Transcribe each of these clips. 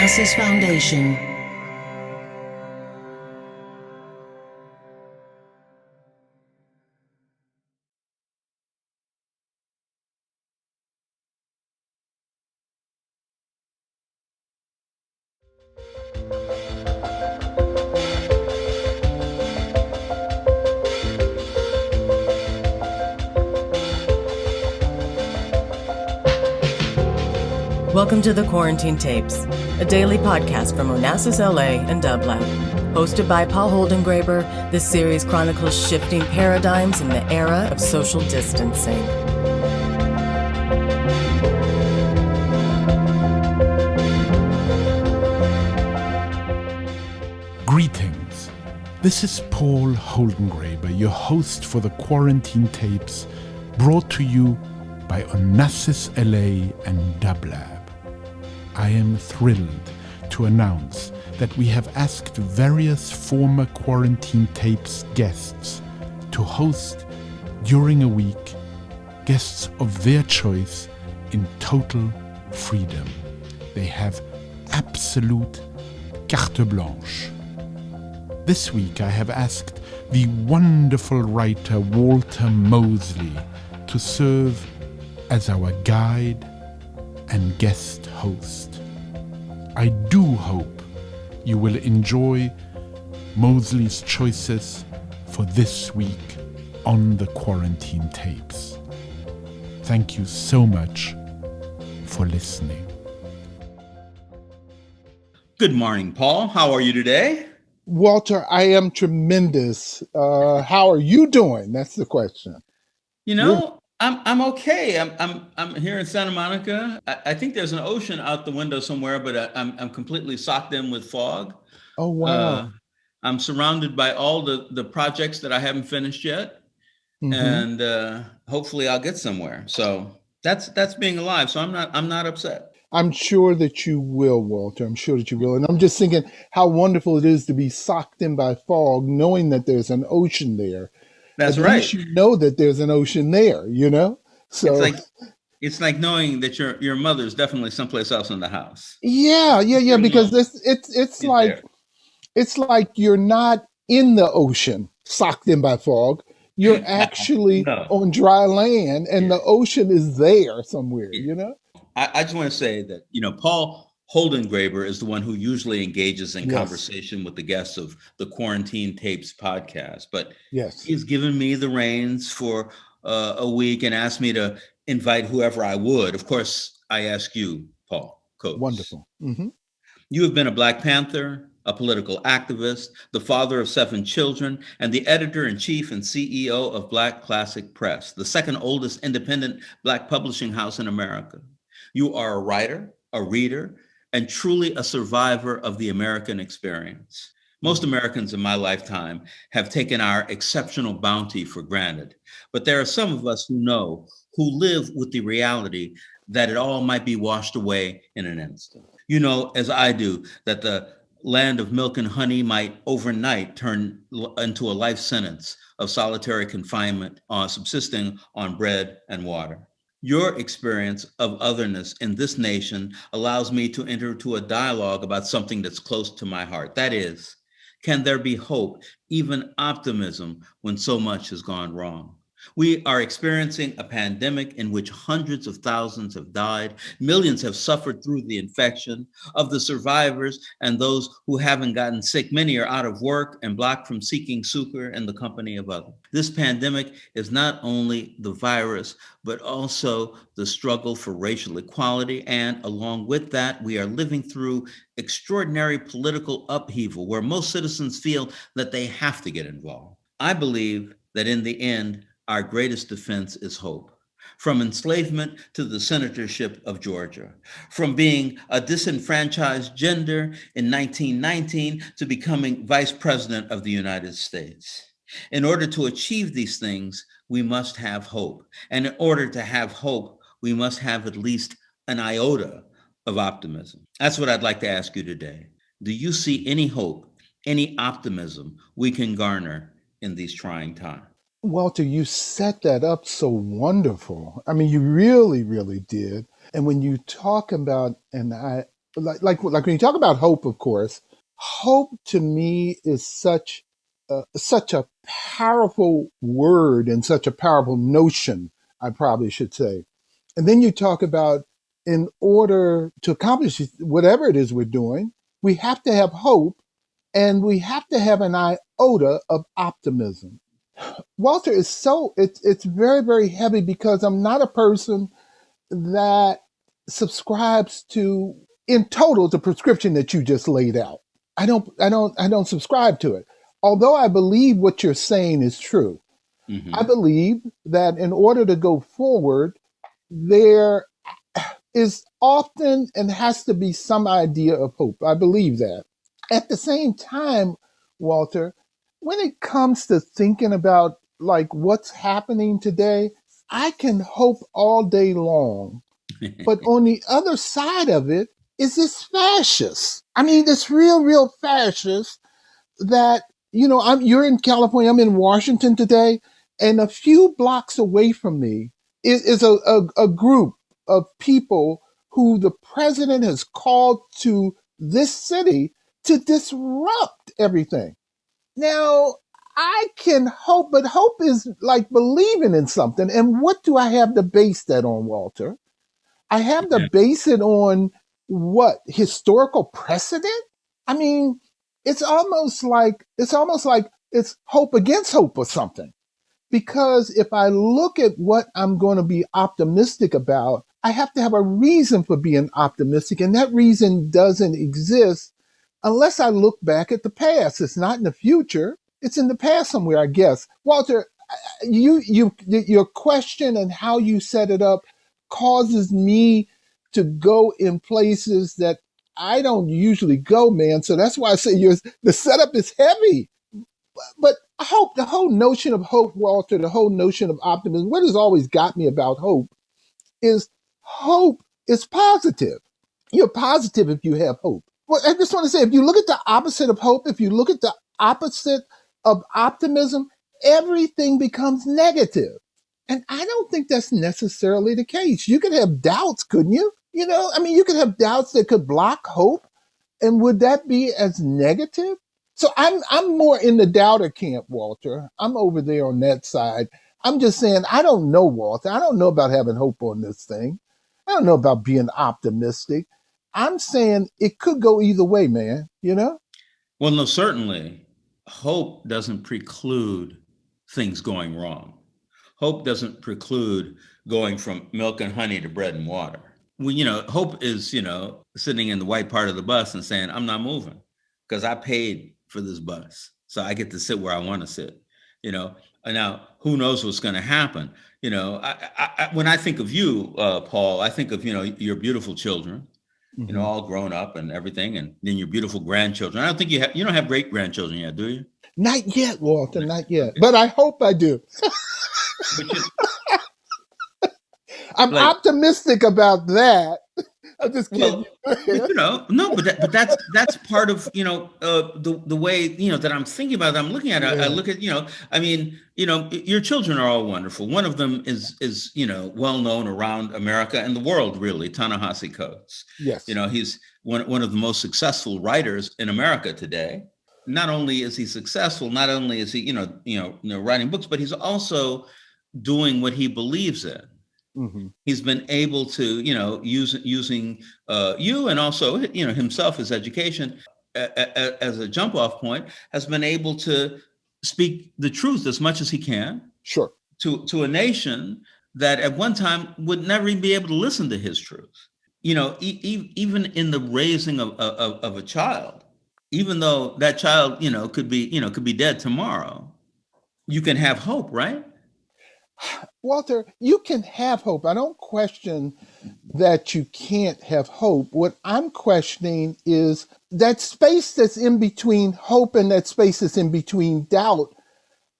Onassis Foundation. Welcome to the Quarantine Tapes, a daily podcast from Onassis, LA and Dublab. Hosted by Paul Holdengraber, this series chronicles shifting paradigms in the era of social distancing. Greetings. This is Paul Holdengraber, your host for the Quarantine Tapes, brought to you by Onassis, LA and Dublab. I am thrilled to announce that we have asked various former Quarantine Tapes guests to host during a week guests of their choice in total freedom. They have absolute carte blanche. This week I have asked the wonderful writer Walter Mosley to serve as our guide and guest host. I do hope you will enjoy Mosley's choices for this week on the Quarantine Tapes. Thank you so much for listening. Good morning, Paul. How are you today? Walter, I am tremendous. How are you doing? That's the question. I'm okay. I'm here in Santa Monica. I think there's an ocean out the window somewhere, but I'm completely socked in with fog. Oh, wow. I'm surrounded by all the projects that I haven't finished yet, and hopefully I'll get somewhere. So that's being alive. So I'm not upset. I'm sure that you will, Walter. I'm sure that you will. And I'm just thinking how wonderful it is to be socked in by fog, knowing that there's an ocean there. That's At right. least you know that there's an ocean there, you know? So it's like knowing that your mother's definitely someplace else in the house. Yeah, because it's like you're not in the ocean socked in by fog. You're actually on dry land and the ocean is there somewhere, you know? I just want to say that, Paul Holdengraber is the one who usually engages in conversation with the guests of the Quarantine Tapes podcast, but he's given me the reins for a week and asked me to invite whoever I would. Of course, I ask you, Paul Coates. Wonderful. Mm-hmm. You have been a Black Panther, a political activist, the father of 7 children, and the editor-in-chief and CEO of Black Classic Press, the second oldest independent Black publishing house in America. You are a writer, a reader, and truly a survivor of the American experience. Most Americans in my lifetime have taken our exceptional bounty for granted, but there are some of us who live with the reality that it all might be washed away in an instant. You know, as I do, that the land of milk and honey might overnight turn into a life sentence of solitary confinement, subsisting on bread and water. Your experience of otherness in this nation allows me to enter into a dialogue about something that's close to my heart. That is, can there be hope, even optimism, when so much has gone wrong? We are experiencing a pandemic in which hundreds of thousands have died, millions have suffered through the infection. Of the survivors and those who haven't gotten sick, many are out of work and blocked from seeking succor in the company of others. This pandemic is not only the virus, but also the struggle for racial equality. And along with that, we are living through extraordinary political upheaval where most citizens feel that they have to get involved. I believe that in the end, our greatest defense is hope. From enslavement to the senatorship of Georgia, from being a disenfranchised gender in 1919 to becoming vice president of the United States. In order to achieve these things, we must have hope. And in order to have hope, we must have at least an iota of optimism. That's what I'd like to ask you today. Do you see any hope, any optimism we can garner in these trying times? Walter, you set that up so wonderful. I mean, you really, really did. And when you talk about, and like when you talk about hope, of course, hope to me is such a powerful word and such a powerful notion, I probably should say. And then you talk about, in order to accomplish whatever it is we're doing, we have to have hope and we have to have an iota of optimism. Walter, it's very, very heavy because I'm not a person that subscribes to, in total, the prescription that you just laid out. I don't subscribe to it. Although I believe what you're saying is true. Mm-hmm. I believe that in order to go forward, there is often and has to be some idea of hope. I believe that. At the same time, Walter, when it comes to thinking about like what's happening today, I can hope all day long. But on the other side of it is this fascist. I mean, this real fascist that, you're in California, I'm in Washington today, and a few blocks away from me is a group of people who the president has called to this city to disrupt everything. Now, I can hope, but hope is like believing in something. And what do I have to base that on, Walter? I have to base it on what? Historical precedent? I mean, it's almost like it's hope against hope or something. Because if I look at what I'm going to be optimistic about, I have to have a reason for being optimistic. And that reason doesn't exist unless I look back at the past. It's not in the future. It's in the past somewhere, I guess. Walter, your question and how you set it up causes me to go in places that I don't usually go, man. So that's why I say the setup is heavy. But I hope the whole notion of hope, Walter, the whole notion of optimism, what has always got me about hope is positive. You're positive if you have hope. Well, I just want to say, if you look at the opposite of hope, if you look at the opposite of optimism, everything becomes negative. And I don't think that's necessarily the case. You could have doubts, couldn't you? You could have doubts that could block hope. And would that be as negative? So I'm more in the doubter camp, Walter. I'm over there on that side. I'm just saying, I don't know, Walter. I don't know about having hope on this thing. I don't know about being optimistic. I'm saying it could go either way, man, Well, no, certainly hope doesn't preclude things going wrong. Hope doesn't preclude going from milk and honey to bread and water. Well, hope is, sitting in the white part of the bus and saying, I'm not moving because I paid for this bus. So I get to sit where I want to sit, And now who knows what's going to happen? When I think of you, Paul, I think of, your beautiful children, all grown up and everything. And then your beautiful grandchildren. I don't think you don't have great grandchildren yet, do you? Not yet, Walter, not yet. Okay. But I hope I do. I'm optimistic about that. I'm just kidding. Well, no, but that's part of the way that I'm thinking about it. I'm looking at it. I look at your children are all wonderful. One of them is well known around America and the world, really. Ta-Nehisi Coates. Yes. He's one of the most successful writers in America today. Not only is he successful, not only is he writing books, but he's also doing what he believes in. Mm-hmm. He's been able to, using you and also, himself, his education as a jump off point, has been able to speak the truth as much as he can. Sure. To a nation that at one time would never even be able to listen to his truth. Even in the raising of a child, even though that child, could be dead tomorrow, you can have hope, right? Walter, you can have hope. I don't question that you can't have hope. What I'm questioning is that space that's in between hope and that space that's in between doubt.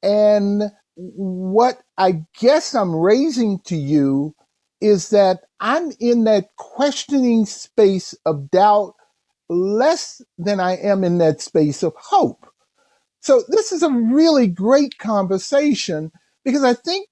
And what I guess I'm raising to you is that I'm in that questioning space of doubt less than I am in that space of hope. So this is a really great conversation. Because I think,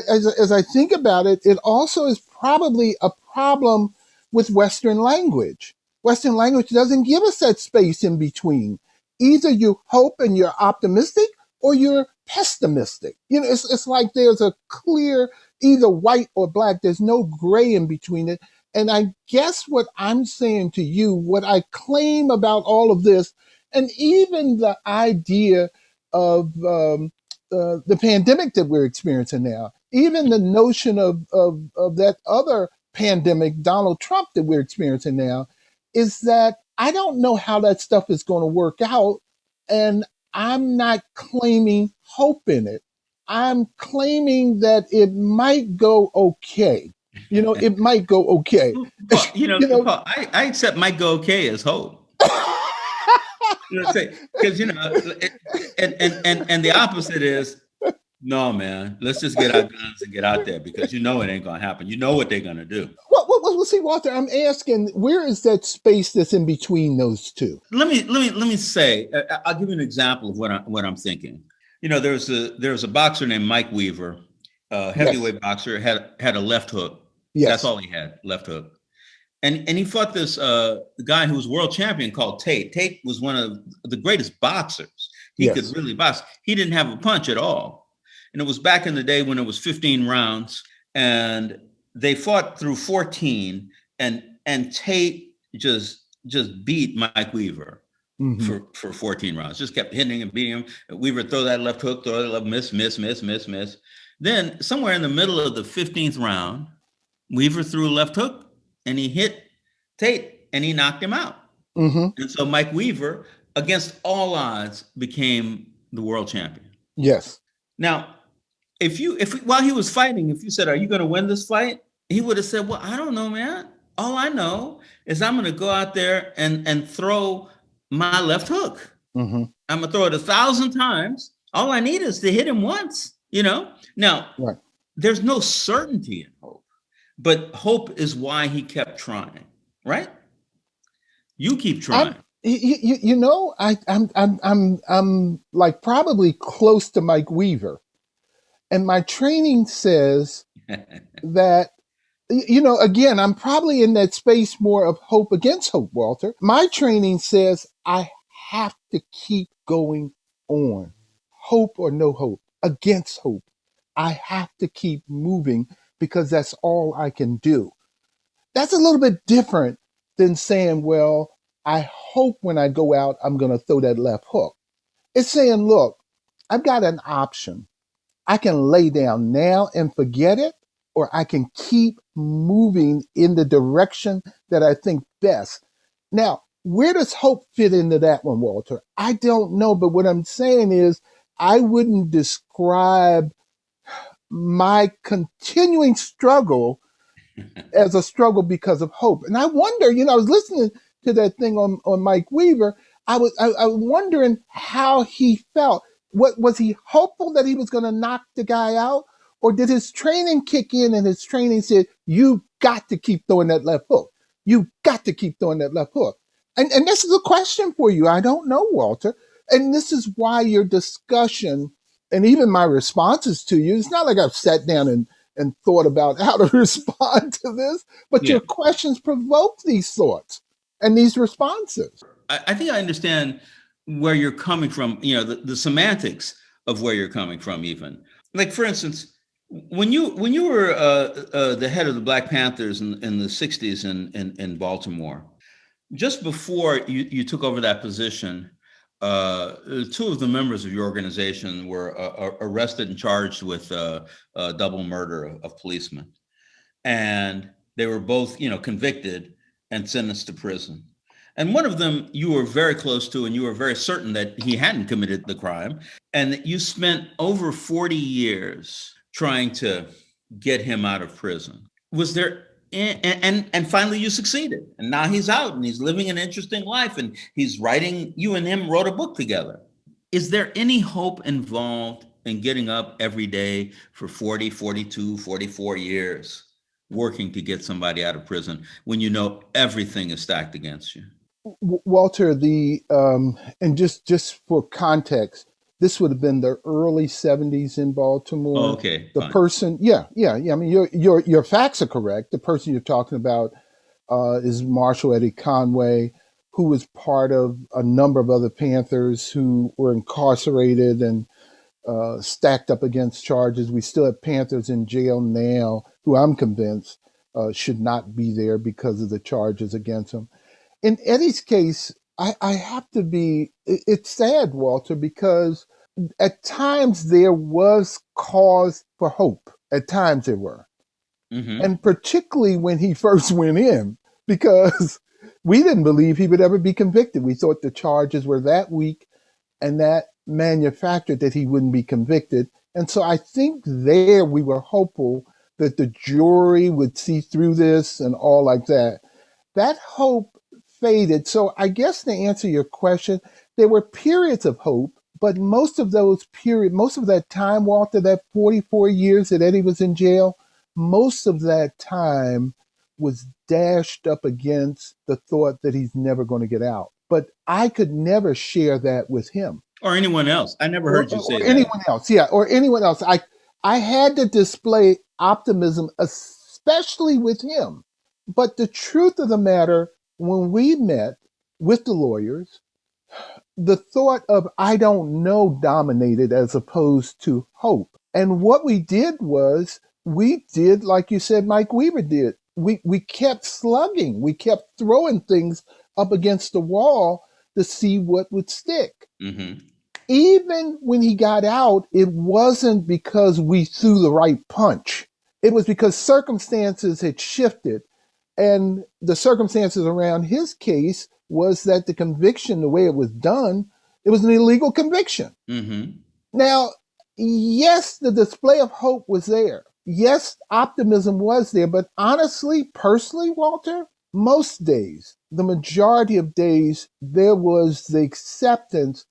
as I think about it, it also is probably a problem with Western language. Western language doesn't give us that space in between. Either you hope and you're optimistic or you're pessimistic. It's like there's a clear either white or black. There's no gray in between it. And I guess what I'm saying to you, what I claim about all of this, and even the idea of the pandemic that we're experiencing now, even the notion of that other pandemic, Donald Trump, that we're experiencing now, is that I don't know how that stuff is going to work out. And I'm not claiming hope in it. I'm claiming that it might go okay. It might go okay. Paul, you know, Paul, I accept might go okay as hope. You know what I'm saying? Because and the opposite is no, man. Let's just get our guns and get out there because it ain't gonna happen. You know what they're gonna do. Well, see, Walter, I'm asking, where is that space that's in between those two? Let me say. I'll give you an example of what I'm thinking. There's a boxer named Mike Weaver, heavyweight boxer, had a left hook. Yes. That's all he had, left hook. And he fought this guy who was world champion called Tate. Tate was one of the greatest boxers. He could really box. He didn't have a punch at all. And it was back in the day when it was 15 rounds, and they fought through 14, and Tate just beat Mike Weaver for 14 rounds. Just kept hitting and beating him. Weaver throw that left hook, throw that left, miss. Then somewhere in the middle of the 15th round, Weaver threw a left hook, and he hit Tate, and he knocked him out. And so Mike Weaver, against all odds, became the world champion. Yes. Now, if while he was fighting, if you said, "Are you going to win this fight?" he would have said, "Well, I don't know, man. All I know is I'm going to go out there and throw my left hook. I'm going to throw it 1,000 times. All I need is to hit him once." Now, there's no certainty in hope. But hope is why he kept trying, right? You keep trying. I'm like probably close to Mike Weaver, and my training says that, again, I'm probably in that space more of hope against hope, Walter. My training says I have to keep going on, hope or no hope, against hope. I have to keep moving, because that's all I can do. That's a little bit different than saying, well, I hope when I go out, I'm going to throw that left hook. It's saying, look, I've got an option. I can lay down now and forget it, or I can keep moving in the direction that I think best. Now, where does hope fit into that one, Walter? I don't know, but what I'm saying is I wouldn't describe my continuing struggle as a struggle because of hope. And I wonder, I was listening to that thing on Mike Weaver. I was wondering how he felt. What was he hopeful that he was going to knock the guy out? Or did his training kick in and his training said, you got to keep throwing that left hook. You got to keep throwing that left hook. And this is a question for you. I don't know, Walter. And this is why your discussion and even my responses to you, it's not like I've sat down and thought about how to respond to this, but your questions provoke these thoughts and these responses. I think I understand where you're coming from, the semantics of where you're coming from, even. Like, for instance, when you were the head of the Black Panthers in the 60s in Baltimore, just before you took over that position, two of the members of your organization were arrested and charged with double murder of policemen. And they were both, convicted and sentenced to prison. And one of them you were very close to, and you were very certain that he hadn't committed the crime. And that you spent over 40 years trying to get him out of prison. Was there, and finally you succeeded. And now he's out and he's living an interesting life and he's writing, you and him wrote a book together. Is there any hope involved in getting up every day for 40, 42, 44 years, working to get somebody out of prison when you know everything is stacked against you? Walter, and just for context, this would have been the early 70s in Baltimore. Oh, okay. The fine. person, yeah. I mean, your facts are correct. The person you're talking about is Marshal Eddie Conway, who was part of a number of other Panthers who were incarcerated and stacked up against charges. We still have Panthers in jail now who I'm convinced should not be there because of the charges against them. In Eddie's case, I have to be, it's sad, Walter, because at times there was cause for hope. At times there were. Mm-hmm. And particularly when he first went in, because we didn't believe he would ever be convicted. We thought the charges were that weak and that manufactured that he wouldn't be convicted. And so I think there we were hopeful that the jury would see through this and all like that. That hope faded. So I guess to answer your question, there were periods of hope, but most of that time, Walter, that 44 years that Eddie was in jail, most of that time was dashed up against the thought that he's never going to get out. But I could never share that with him. Or anyone else. I never heard you say that. Anyone else, yeah, or anyone else. I had to display optimism, especially with him. But the truth of the matter, when we met with the lawyers, the thought of I don't know dominated as opposed to hope. And what we did was we did, like you said, Mike Weaver did. We kept slugging. We kept throwing things up against the wall to see what would stick. Mm-hmm. Even when he got out, it wasn't because we threw the right punch. It was because circumstances had shifted. And the circumstances around his case was that the conviction, the way it was done, it was an illegal conviction. Mm-hmm. Now, yes, the display of hope was there. Yes, optimism was there. But honestly, personally, Walter, most days, the majority of days, there was the acceptance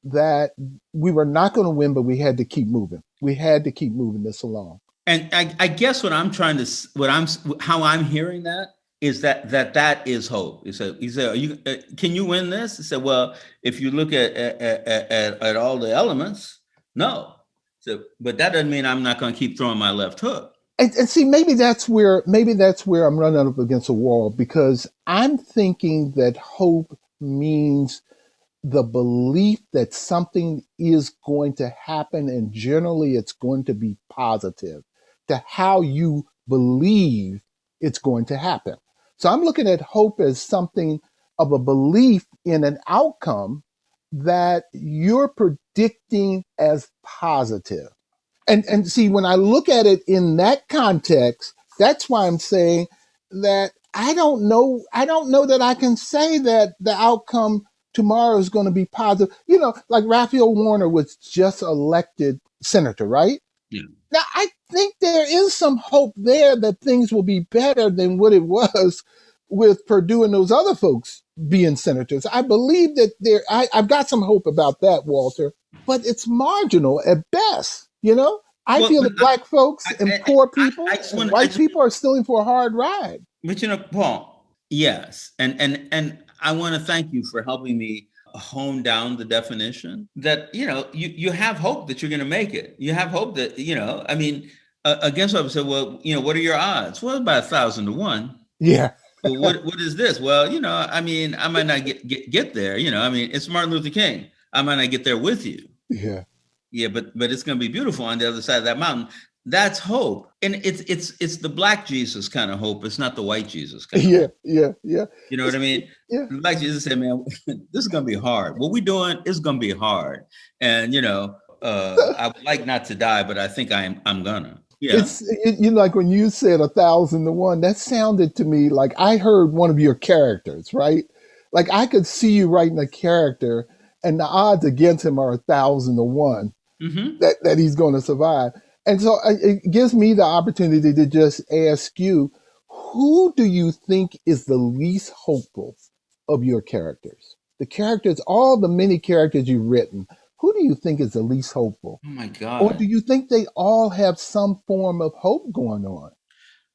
that we were not going to win, but we had to keep moving. We had to keep moving this along. And I guess how I'm hearing that is that is hope. He said, can you win this? He said, well, if you look at all the elements, no. So, but that doesn't mean I'm not going to keep throwing my left hook. And see, maybe that's where I'm running up against a wall, because I'm thinking that hope means the belief that something is going to happen, and generally it's going to be positive to how you believe it's going to happen. So I'm looking at hope as something of a belief in an outcome that you're predicting as positive. And see, when I look at it in that context, that's why I'm saying that I don't know that I can say that the outcome tomorrow is going to be positive. You know, like Raphael Warner was just elected senator, right? Yeah. Now, I think there is some hope there that things will be better than what it was with Perdue and those other folks being senators. I believe that I've got some hope about that, Walter, but it's marginal at best. You know, I feel that black folks and poor people and white people are still in for a hard ride. But you know, Paul, yes, and I want to thank you for helping me hone down the definition that, you know, you have hope that you're going to make it. You have hope that, you know, I mean, against what I said, well, you know, what are your odds? Well, about 1,000 to 1. Yeah. Well, what is this? Well, you know, I mean, I might not get there. You know, I mean, it's Martin Luther King. I might not get there with you. Yeah. Yeah, but it's going to be beautiful on the other side of that mountain. That's hope, and it's the black Jesus kind of hope. It's not the white Jesus kind of hope. Yeah. You know what I mean? Yeah. The black Jesus said, "Man, this is going to be hard. What we're doing is going to be hard." And you know, I would like not to die, but I think I'm gonna. Yeah. You know, like when you said 1,000 to 1, that sounded to me like I heard one of your characters, right? Like I could see you writing a character, and the odds against him are 1,000 to 1 that he's going to survive. And so it gives me the opportunity to just ask you, who do you think is the least hopeful of your characters? The characters, all the many characters you've written, who do you think is the least hopeful? Oh my God. Or do you think they all have some form of hope going on?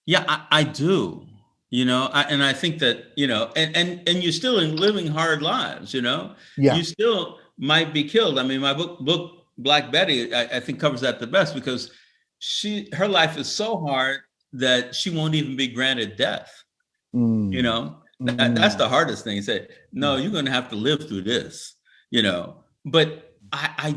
Yeah, I do. You know, and I think that, you know, and you're still in living hard lives, you know? Yeah. You still might be killed. I mean, my book Black Betty, I think covers that the best, because her life is so hard that she won't even be granted death. You know, that's Mm. the hardest thing. Say, no, you're going to have to live through this, you know. But I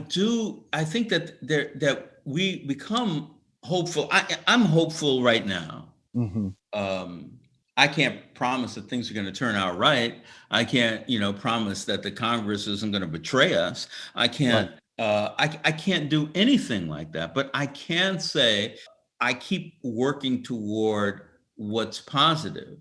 think that we become hopeful. I'm hopeful right now. Mm-hmm. Um, I can't promise that things are going to turn out right. I can't, promise that the Congress isn't going to betray us. I Right. can't, I can't do anything like that. But I can say I keep working toward what's positive.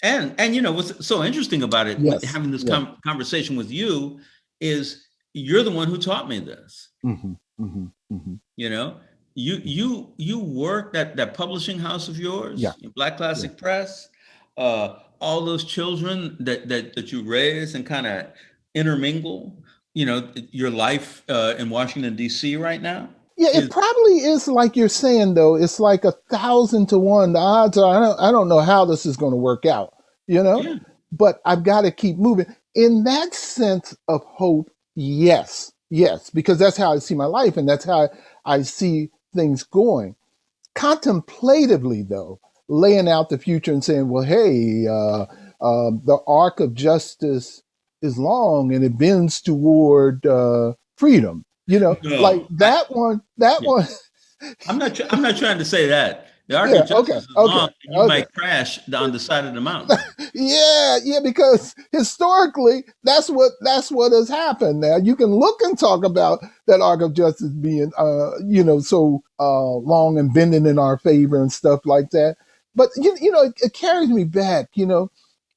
And what's so interesting about it, with Yes. having this Yeah. conversation with you, is you're the one who taught me this. Mm-hmm. Mm-hmm. Mm-hmm. You know, you work that publishing house of Yeah. yours, Black Yeah. Classic Press, all those children that you raise and kind of intermingle, your life in Washington D.C. right now Yeah, it is probably is like you're saying though. It's like 1,000 to 1. The odds are I don't know how this is going to work out, you know. yeah. But I've got to keep moving. In that sense of hope, yes, yes, because that's how I see my life, and that's how I see things going. Contemplatively, though, laying out the future and saying, "Well, hey, the arc of justice is long and it bends toward freedom." You know, like No, that one. That yeah. one. I'm not trying to say that the arc Yeah. of Okay. justice is Okay. long and you Okay. might crash on the side of the mountain. Yeah, yeah, because historically that's what has happened. Now you can look and talk about that arc of justice being so long and bending in our favor and stuff like that. But it carries me back,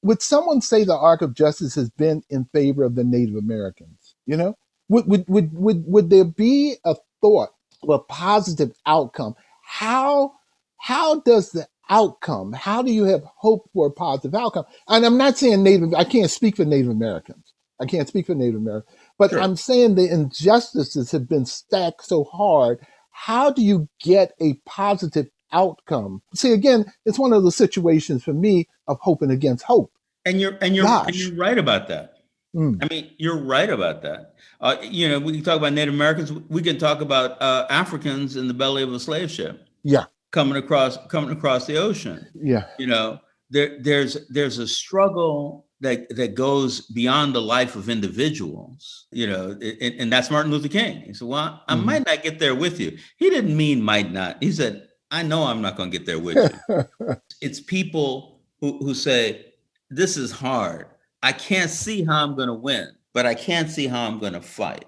would someone say the arc of justice has been in favor of the Native Americans? Would there be a thought of a positive outcome? How does the outcome, how do you have hope for a positive outcome? And I'm not saying I can't speak for Native Americans. I can't speak for Native Americans, but Sure. I'm saying the injustices have been stacked so hard. How do you get a positive outcome? See, again, it's one of the situations for me of hoping against hope. And you're Gosh. right about that. Mm, I mean, you're right about that. We can talk about Native Americans. We can talk about Africans in the belly of a slave ship yeah, coming across the ocean. yeah. You know, there's a struggle that goes beyond the life of individuals. And that's Martin Luther King. He said, "Well, I Mhm. might not get there with you." He didn't mean might not. He said, "I know I'm not going to get there with you." It's people who say, "This is hard. I can't see how I'm going to win, but I can see how I'm going to fight,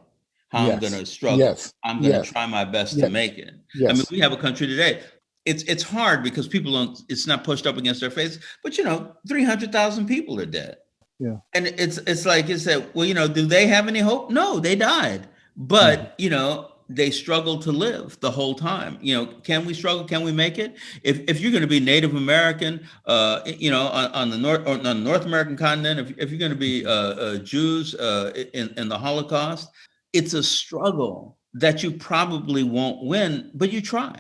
how I'm going Yes, to struggle. yes, I'm going to yes, try my best to yes, make it." I mean, yes. we have a country today. It's hard because people don't. It's not pushed up against their face. But 300,000 people are dead, Yeah. and it's like you said. Well, do they have any hope? No, they died. Mhm. But they struggled to live the whole time. Can we struggle? Can we make it? If you're going to be Native American, on the on the North American continent, if you're going to be Jews in the Holocaust, it's a struggle that you probably won't win, but you try.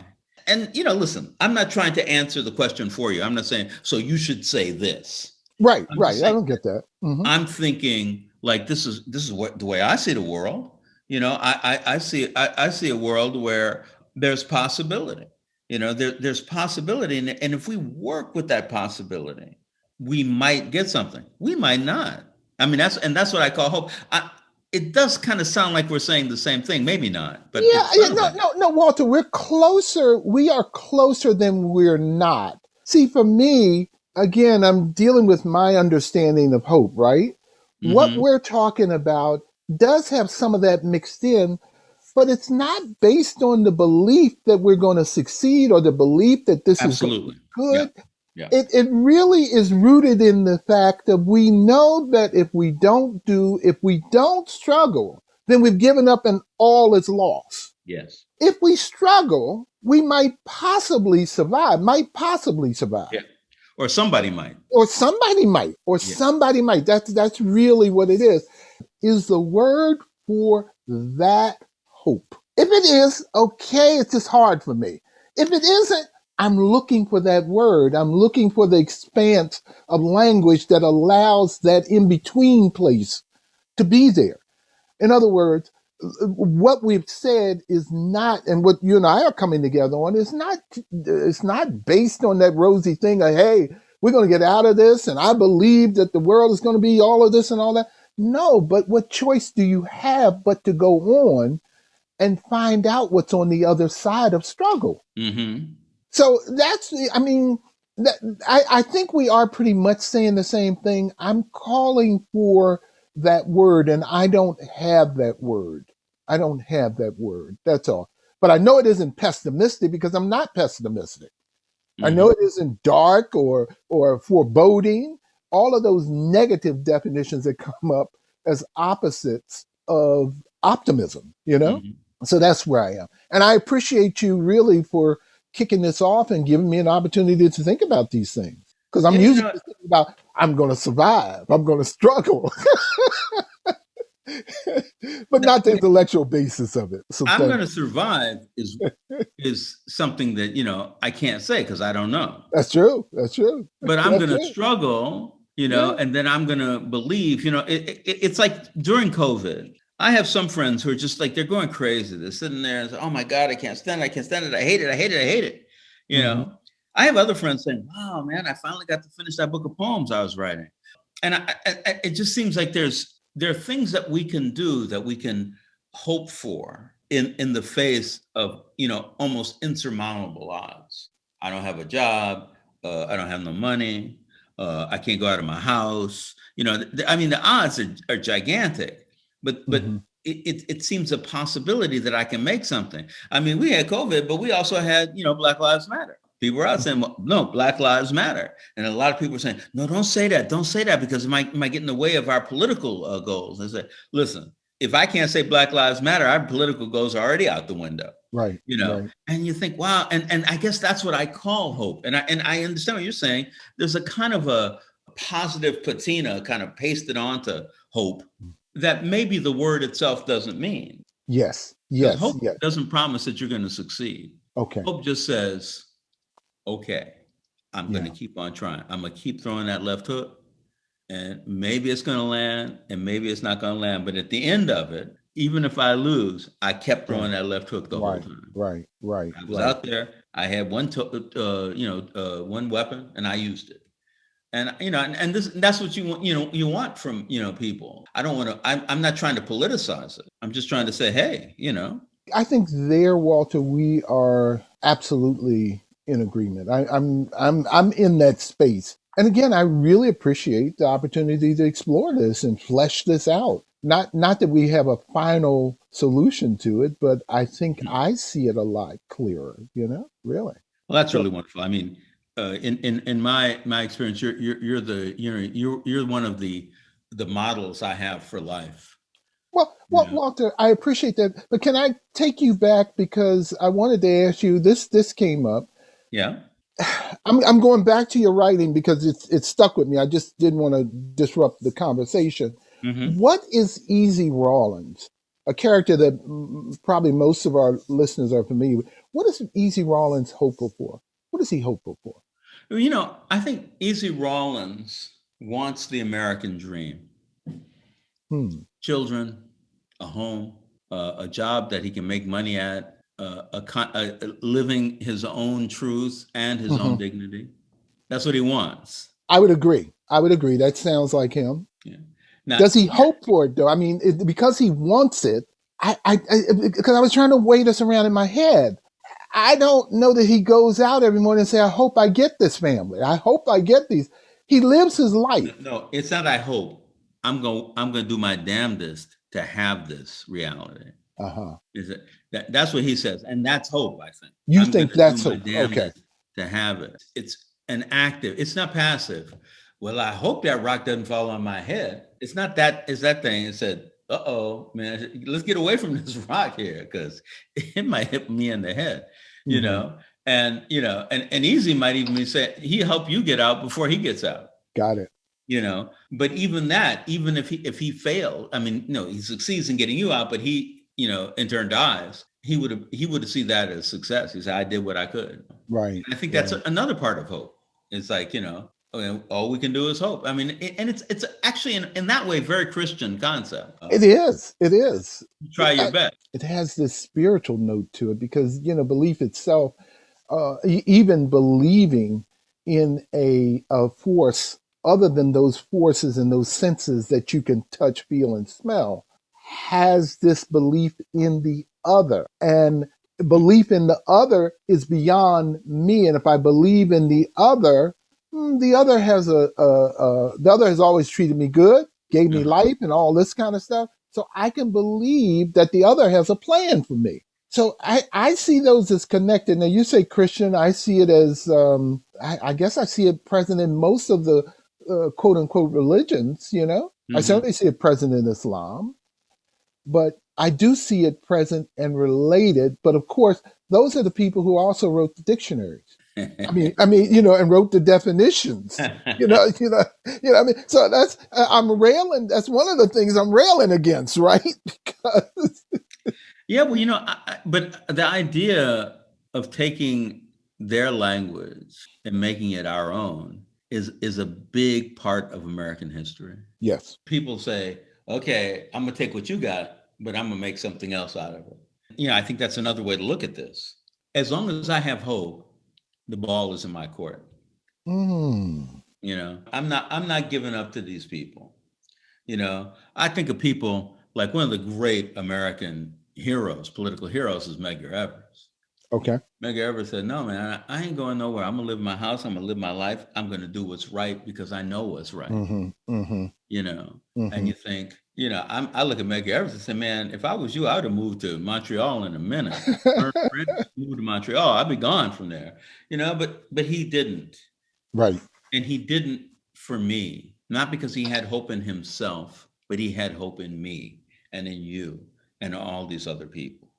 And listen, I'm not trying to answer the question for you. I'm not saying so you should say this. Right, I'm right. just I saying don't get that. Hmm. I'm thinking like this is what the way I see the world. I see a world where there's possibility. There's possibility, and if we work with that possibility, we might get something. We might not. I mean, that's what I call hope. It does kind of sound like we're saying the same thing. Maybe not, but it Yeah, yeah, sounds no, like it. no, no, Walter, we're closer. We are closer than we're not. See, for me, again, I'm dealing with my understanding of hope, right? What Hmm. we're talking about does have some of that mixed in, but it's not based on the belief that we're going to succeed or the belief that this is going to Absolutely. be Yeah. good. Yeah. It really is rooted in the fact that we know that if we don't struggle, then we've given up and all is lost. Yes. If we struggle, we might possibly survive. Yeah. Or somebody might. Or somebody might, or Yeah. somebody might. That's really what it is. Is the word for that hope. If it is, okay, it's just hard for me. If it isn't, I'm looking for that word. I'm looking for the expanse of language that allows that in between place to be there. In other words, what we've said is not, and what you and I are coming together on is not. It's not based on that rosy thing of, hey, we're going to get out of this, and I believe that the world is going to be all of this and all that. No, but what choice do you have but to go on and find out what's on the other side of struggle? Mm-hmm. So that's, I mean, I think we are pretty much saying the same thing. I'm calling for that word, and I don't have that word. I don't have that word. That's all. But I know it isn't pessimistic because I'm not pessimistic. I know it isn't dark or foreboding. All of those negative definitions that come up as opposites of optimism, you know? Mm-hmm. So that's where I am. And I appreciate you really for kicking this off and giving me an opportunity to think about these things. Because I'm Yeah, usually just thinking about, I'm going to survive, I'm going to struggle, but not the intellectual basis of it. So I'm going to survive is something that, I can't say because I don't know. That's true. That's true. But I'm going to struggle, and then I'm going to believe, it's like during COVID, I have some friends who are just like, they're going crazy. They're sitting there and say, oh my God, I can't stand it. I can't stand it. I hate it. I hate it. I hate it. I have other friends saying, wow, man, I finally got to finish that book of poems I was writing. And it just seems like there are things that we can do, that we can hope for in the face of, almost insurmountable odds. I don't have a job. I don't have no money. I can't go out of my house. The odds are gigantic, but it seems a possibility that I can make something. I mean, we had COVID, but we also had, Black Lives Matter. People were out saying, well, no, Black Lives Matter. And a lot of people were saying, no, don't say that. Don't say that because it might get in the way of our political goals. I said, listen, if I can't say Black Lives Matter, our political goals are already out the window. Right. Right. And you think, wow. And I guess that's what I call hope. And I understand what you're saying. There's a kind of a positive patina kind of pasted onto hope that maybe the word itself doesn't mean. Yes. Yes. Hope doesn't promise that you're going to succeed. Okay. Hope just says, okay, I'm going to keep on trying. I'm going to keep throwing that left hook, and maybe it's going to land and maybe it's not going to land. But at the end of it, even if I lose, I kept throwing that left hook the whole time. Right. I was out there. I had one weapon and I used it. And, and that's what you want, you want from, people. I don't want to, I'm not trying to politicize it. I'm just trying to say, hey, I think there, Walter, we are absolutely in agreement. I'm in that space. And again, I really appreciate the opportunity to explore this and flesh this out. Not that we have a final solution to it, but I think I see it a lot clearer, really. Well, that's really wonderful. I mean, in my experience, you're one of the models I have for life. Well, Walter, I appreciate that, but can I take you back because I wanted to ask you this came up. Yeah. I'm going back to your writing because it's stuck with me. I just didn't want to disrupt the conversation. Mm-hmm. What is Easy Rawlins? A character that probably most of our listeners are familiar with. What is Easy Rawlins hopeful for? What is he hopeful for? I think Easy Rawlins wants the American dream. Children, a home, a job that he can make money at, living his own truth and his own dignity. That's what he wants. I would agree. That sounds like him. Yeah. Now, does he hope for it though? I mean, because he wants it. Because I was trying to weigh this around in my head. I don't know that he goes out every morning and say, I hope I get this family. I hope I get these. He lives his life. No, it's not I hope. I'm going to do my damnedest to have this reality. Is it that's what he says, and that's hope. I think you think that's hope. Okay, to have it, it's an active. It's not passive. Well, I hope that rock doesn't fall on my head. It's not that. It's that thing. It said, "Uh-oh, man, let's get away from this rock here because it might hit me in the head." And Easy might even say he helped you get out before he gets out. Got it. But even if he failed, I mean, no, he succeeds in getting you out, but he, in turn dies, he would have seen that as success. He said, I did what I could. Right. And I think that's another part of hope. It's like, all we can do is hope. I mean, and it's actually in that way, very Christian concept. It is. Try your best. It has this spiritual note to it because, belief itself, even believing in a force other than those forces and those senses that you can touch, feel, and smell, has this belief in the other. And belief in the other is beyond me. And if I believe in the other has the other has always treated me good, gave me life and all this kind of stuff. So I can believe that the other has a plan for me. So I see those as connected. Now you say Christian, I see it as, I guess I see it present in most of the quote unquote religions, you know. I certainly see it present in Islam, but I do see it present and related. But of course, those are the people who also wrote the dictionaries. I mean, you know, and wrote the definitions. You know. I mean, so that's I'm railing. That's one of the things I'm railing against, right? Because yeah, well, you know, but the idea of taking their language and making it our own is a big part of American history. yes, People say, okay, I'm gonna take what you got, but I'm gonna make something else out of it. You know, I think that's another way to look at this. As long as I have hope, the ball is in my court. mm. You know, I'm not giving up to these people. You know, I think of people like one of the great American heroes, political heroes, is Medgar Evers. Okay. Medgar Evers said, no, man, I ain't going nowhere. I'm gonna live in my house. I'm gonna live my life. I'm gonna do what's right because I know what's right. You know, and you think, you know, I look at Medgar Evers and say, man, if I was you, I would have moved to Montreal in a minute. Moved to Montreal, I'd be gone from there. You know, but he didn't. Right. And he didn't for me, not because he had hope in himself, but he had hope in me and in you and all these other people.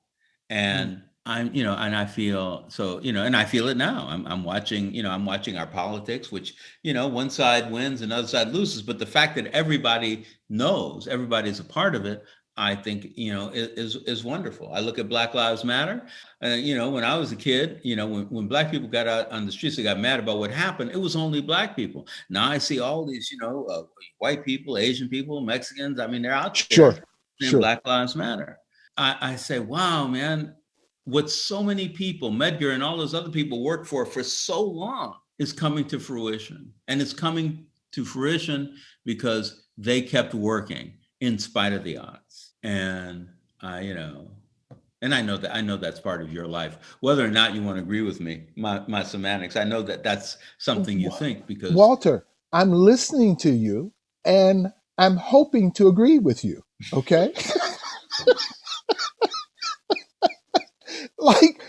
And I'm, you know, and I feel so, you know, and I feel it now. I'm watching, you know, I'm watching our politics, which, you know, one side wins, another side loses. But the fact that everybody knows, everybody's a part of it, I think, you know, is wonderful. I look at Black Lives Matter. You know, when I was a kid, you know, when Black people got out on the streets, they got mad about what happened. It was only Black people. Now I see all these, you know, white people, Asian people, Mexicans. I mean, they're out there saying Black Lives Matter. I say, wow, man, what so many people, Medgar and all those other people worked for so long is coming to fruition. And it's coming to fruition because they kept working in spite of the odds. And you know, and I know that's part of your life, whether or not you want to agree with me, my semantics. I know that that's something you think because Walter, I'm listening to you and I'm hoping to agree with you. Okay. Like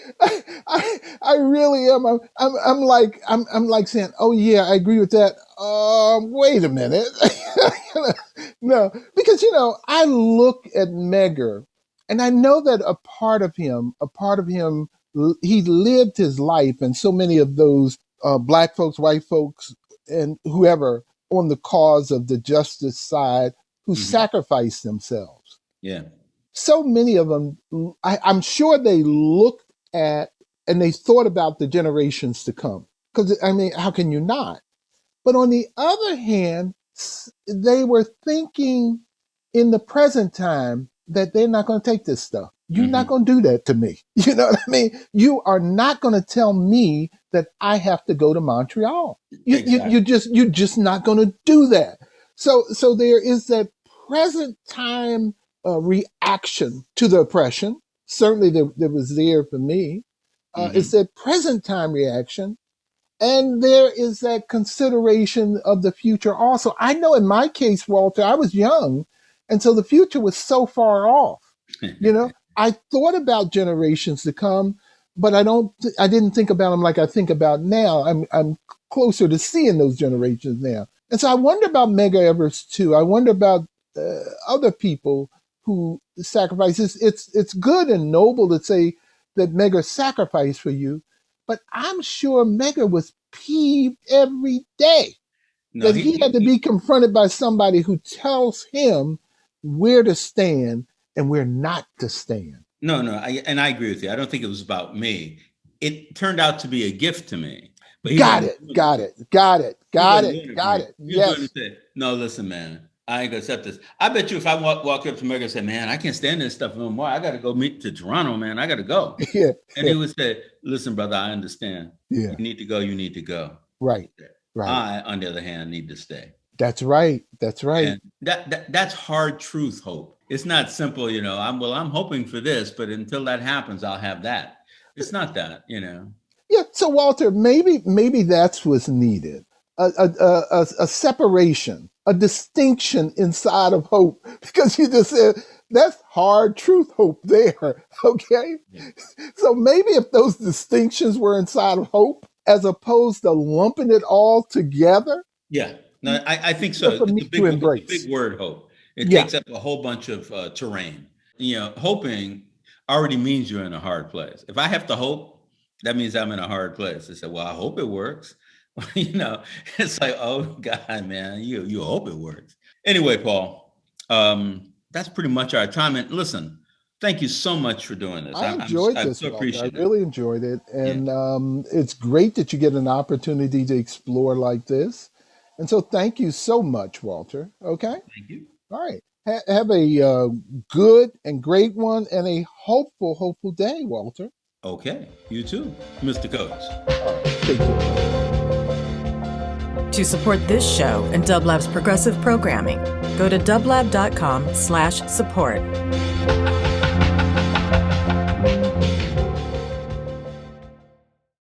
I really am. I'm like saying, oh yeah, I agree with that. Wait a minute. No, because you know, I look at Medgar and I know that a part of him, he lived his life, and so many of those Black folks, white folks, and whoever on the cause of the justice side who sacrificed themselves. Yeah. So many of them, I'm sure they looked at and they thought about the generations to come. Because, I mean, how can you not? But on the other hand, they were thinking in the present time that they're not going to take this stuff. You're not going to do that to me. You know what I mean? You are not going to tell me that I have to go to Montreal. You're just not going to do that. So there is that present time reaction to the oppression. Certainly there was there for me. It's that present time reaction. And there is that consideration of the future also. I know in my case, Walter, I was young. And so the future was so far off. You know, I thought about generations to come, but I didn't think about them like I think about now. I'm closer to seeing those generations now. And so I wonder about Medgar Evers too. I wonder about other people who sacrifices. It's good and noble to say that Medgar sacrificed for you, but I'm sure Medgar was peeved every day that he had to be confronted by somebody who tells him where to stand and where not to stand. No, and I agree with you. I don't think it was about me. It turned out to be a gift to me. But Got it. Yes. No, listen, man, I ain't gonna accept this. I bet you if I walk up to Medgar and say, man, I can't stand this stuff no more. I got to go meet to Toronto, man. I got to go. Yeah. And he would say, listen, brother, I understand. Yeah. You need to go. Right. Right. I, on the other hand, need to stay. That's right. That's right. And that's hard truth hope. It's not simple, I'm hoping for this, but until that happens, I'll have that. It's not that. Yeah. So Walter, maybe that's what's needed. A separation, a distinction inside of hope, because you just said that's hard truth hope there. Okay. Yeah. So maybe if those distinctions were inside of hope, as opposed to lumping it all together. Yeah. No, I think so. For me to embrace. It's a big word, hope. It takes up a whole bunch of terrain. Hoping already means you're in a hard place. If I have to hope, that means I'm in a hard place. I said, well, I hope it works. It's like, oh God, man, you hope it works. Anyway, Paul, that's pretty much our time. And listen, thank you so much for doing this. I enjoyed this. I appreciate I really enjoyed it. And it's great that you get an opportunity to explore like this. And so thank you so much, Walter. Okay? Thank you. All right. Have a good and great one and a hopeful day, Walter. Okay. You too, Mr. Coates. All right. Take care. To support this show and Dublab's progressive programming, go to dublab.com/support.